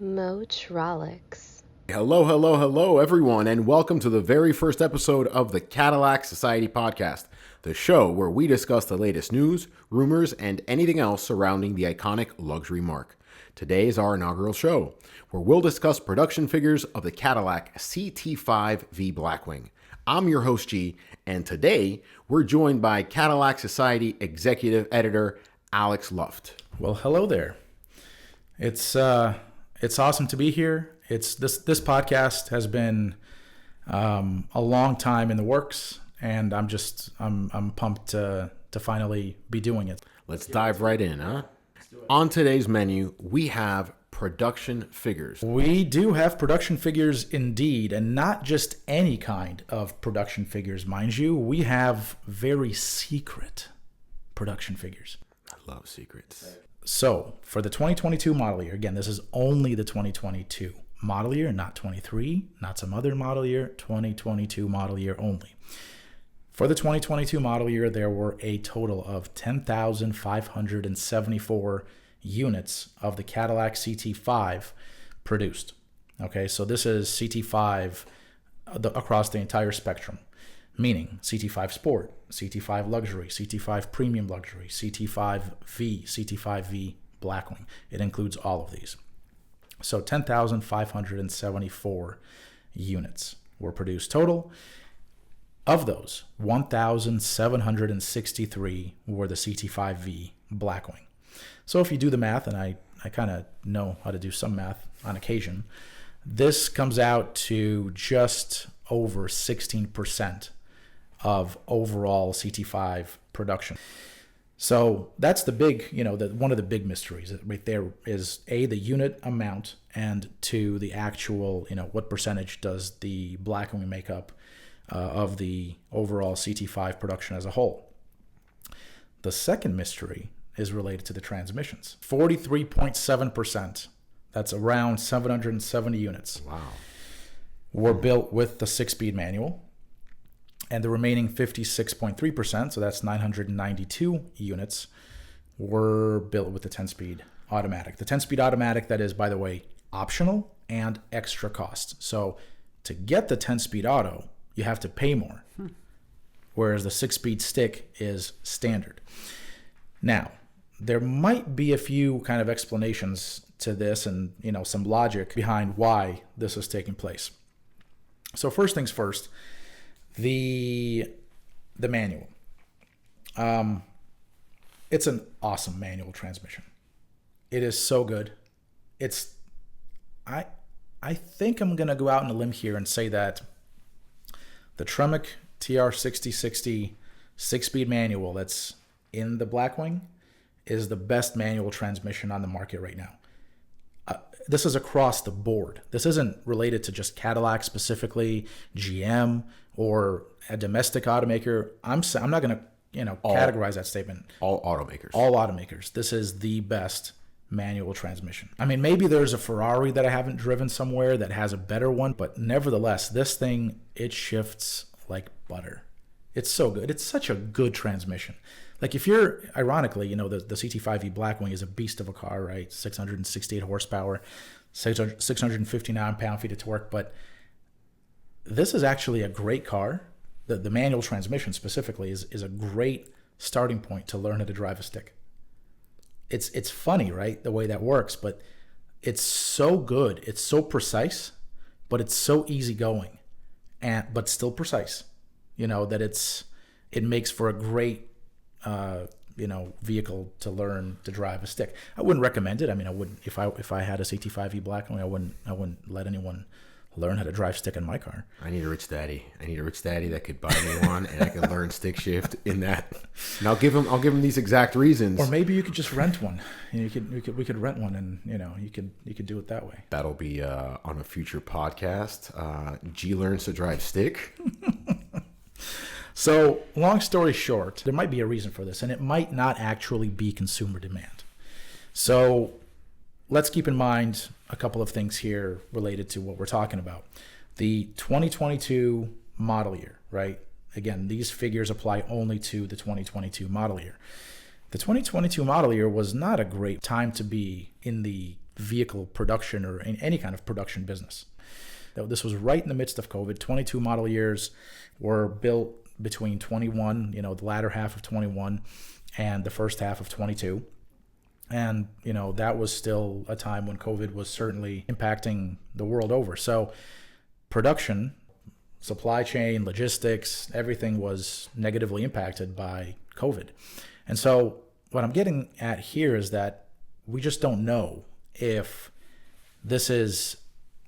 Motrolics. Hello, everyone, and welcome to the very first episode of the Cadillac Society podcast, the show where we discuss the latest news, rumors, and anything else surrounding the iconic luxury marque. Today is our inaugural show, where we'll discuss production figures of the Cadillac CT5-V Blackwing. I'm your host, G, and today we're joined by Cadillac Society Executive Editor Alex Luft. Well, hello there. It's awesome to be here. This podcast has been a long time in the works, and I'm pumped to finally be doing it. Let's dive right in, huh? On today's menu, we have production figures. We do have production figures indeed, and not just any kind of production figures, mind you. We have very secret production figures. I love secrets. So, for the 2022 model year, again, this is only the 2022 model year, not 23, not some other model year, 2022 model year only. For the 2022 model year, there were a total of 10,574 units of the Cadillac CT5 produced. Okay, so this is CT5 across the entire spectrum, meaning CT5 Sport, CT5 Luxury, CT5 Premium Luxury, CT5V, CT5V Blackwing. It includes all of these. So 10,574 units were produced total. Of those, 1,763 were the CT5V Blackwing. So if you do the math, and I kind of know how to do some math on occasion, this comes out to just over 16% of overall CT5 production. So that's the big, one of the big mysteries right there is A, the unit amount, and two, the actual, what percentage does the Blackwing make up of the overall CT5 production as a whole. The second mystery is related to the transmissions. 43.7%, that's around 770 units. Wow. Were built with the 6-speed manual. And the remaining 56.3%, so that's 992 units, were built with the 10-speed automatic. The 10-speed automatic, that is, by the way, optional and extra cost. So to get the 10-speed auto, you have to pay more, whereas the 6-speed stick is standard. Now, there might be a few kind of explanations to this and, some logic behind why this is taking place. So first things first, the manual. It's an awesome manual transmission. It is so good. I think I'm gonna go out on a limb here and say that the Tremec TR6060 6-speed manual that's in the Blackwing is the best manual transmission on the market right now. This is across the board. This isn't related to just Cadillac specifically, GM, or a domestic automaker. I'm not going to, categorize that statement. All automakers. All automakers. This is the best manual transmission. I mean, maybe there's a Ferrari that I haven't driven somewhere that has a better one, but nevertheless, this thing, it shifts like butter. It's so good. It's such a good transmission. Like if you're, ironically, the CT5-V Blackwing is a beast of a car, right? 668 horsepower, 659 pound-feet of torque. But this is actually a great car. The manual transmission specifically is a great starting point to learn how to drive a stick. It's funny, right? The way that works, but it's so good. It's so precise, but it's so easygoing, but still precise. That it makes for a great vehicle to learn to drive a stick. I wouldn't recommend it. I mean, I wouldn't if I had a CT5-V Blackwing, I wouldn't let anyone learn how to drive stick in my car. I need a rich daddy. That could buy me one, and I can learn stick shift in that. And I'll give him these exact reasons. Or maybe you could just rent one. We could rent one, and you could do it that way. That'll be on a future podcast. G learns to drive stick. So, long story short, there might be a reason for this, and it might not actually be consumer demand. So, let's keep in mind a couple of things here related to what we're talking about. The 2022 model year, right? Again, these figures apply only to the 2022 model year. The 2022 model year was not a great time to be in the vehicle production or in any kind of production business. This was right in the midst of COVID. 22 model years were built between 21, the latter half of 21 and the first half of 22. And, that was still a time when COVID was certainly impacting the world over. So production, supply chain, logistics, everything was negatively impacted by COVID. And so what I'm getting at here is that we just don't know if this is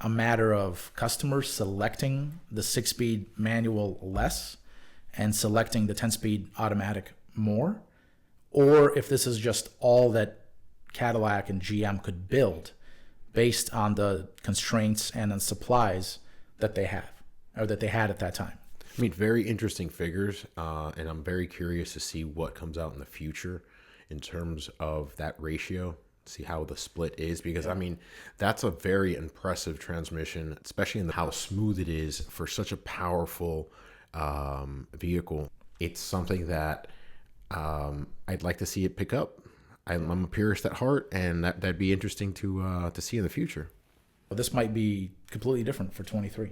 a matter of customers selecting the 6-speed manual less and selecting the 10-speed automatic more, or if this is just all that Cadillac and GM could build based on the constraints and the supplies that they have or that they had at that time. I mean, very interesting figures, and I'm very curious to see what comes out in the future in terms of that ratio, see how the split is, because I mean, that's a very impressive transmission, especially in how smooth it is for such a powerful vehicle. It's something that I'd like to see it pick up. I'm a purist at heart, and that'd be interesting to see in the future. This might be completely different for 23,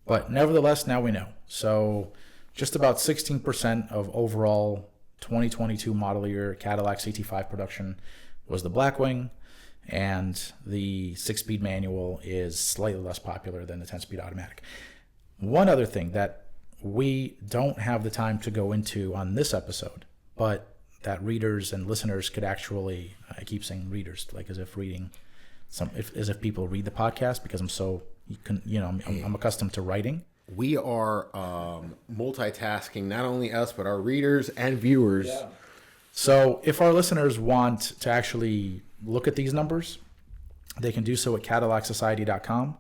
but nevertheless, now we know. So just about 16% of overall 2022 model year Cadillac CT5 production was the Blackwing, and the 6-speed manual is slightly less popular than the 10-speed automatic. One other thing that we don't have the time to go into on this episode, but that readers and listeners could actually, I keep saying readers, like as if people read the podcast, because I'm accustomed to writing. We are multitasking, not only us, but our readers and viewers. Yeah. So if our listeners want to actually look at these numbers, they can do so at CadillacSociety.com.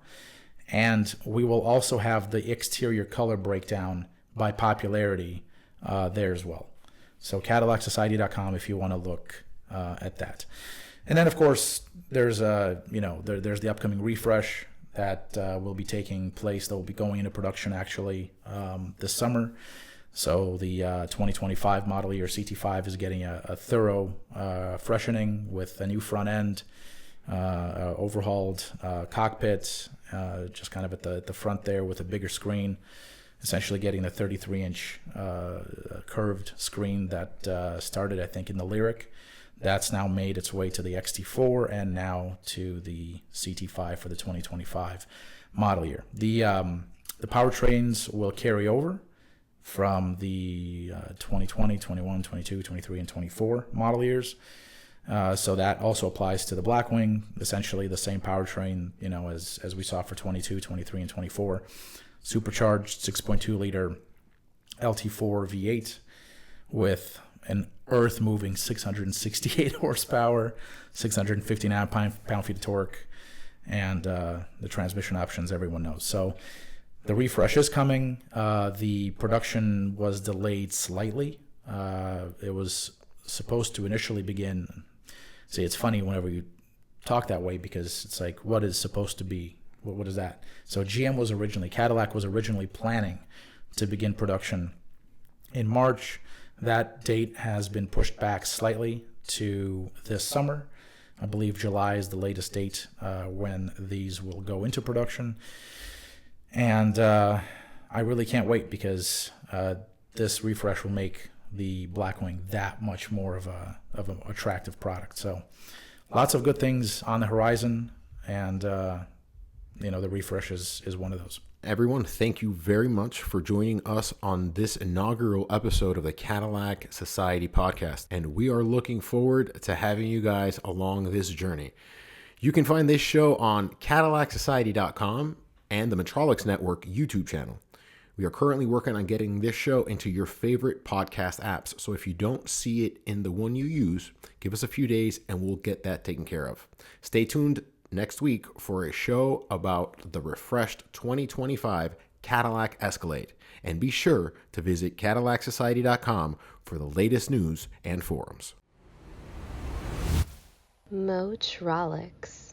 And we will also have the exterior color breakdown by popularity there as well. So CadillacSociety.com if you want to look at that. And then, of course, there's there's the upcoming refresh that will be taking place, that will be going into production actually this summer. So the 2025 model year CT5 is getting a thorough freshening with a new front end, overhauled cockpit, just kind of at the front there with a bigger screen, essentially getting the 33-inch curved screen that started, I think, in the Lyric. That's now made its way to the XT4 and now to the CT5 for the 2025 model year. The powertrains will carry over from the 2020, 21, 22, 23, and 24 model years. So that also applies to the Blackwing, essentially the same powertrain, as we saw for 22, 23, and 24. Supercharged 6.2 liter LT4 V8 with an earth-moving 668 horsepower, 659 pound-feet of torque, and the transmission options everyone knows. So the refresh is coming. The production was delayed slightly. It was supposed to initially begin. See, it's funny whenever you talk that way, because it's like, what is supposed to be? What is that? So Cadillac was originally planning to begin production in March. That date has been pushed back slightly to this summer. I believe July is the latest date when these will go into production. And I really can't wait, because this refresh will make the Blackwing that much more of an attractive product. So lots of good things on the horizon, and the refresh is one of those. Everyone, thank you very much for joining us on this inaugural episode of the Cadillac Society podcast, and we are looking forward to having you guys along this journey. You can find this show on CadillacSociety.com and the Metrolix Network YouTube channel. We are currently working on getting this show into your favorite podcast apps, so if you don't see it in the one you use, give us a few days and we'll get that taken care of. Stay tuned next week for a show about the refreshed 2025 Cadillac Escalade. And be sure to visit CadillacSociety.com for the latest news and forums. Motrolix.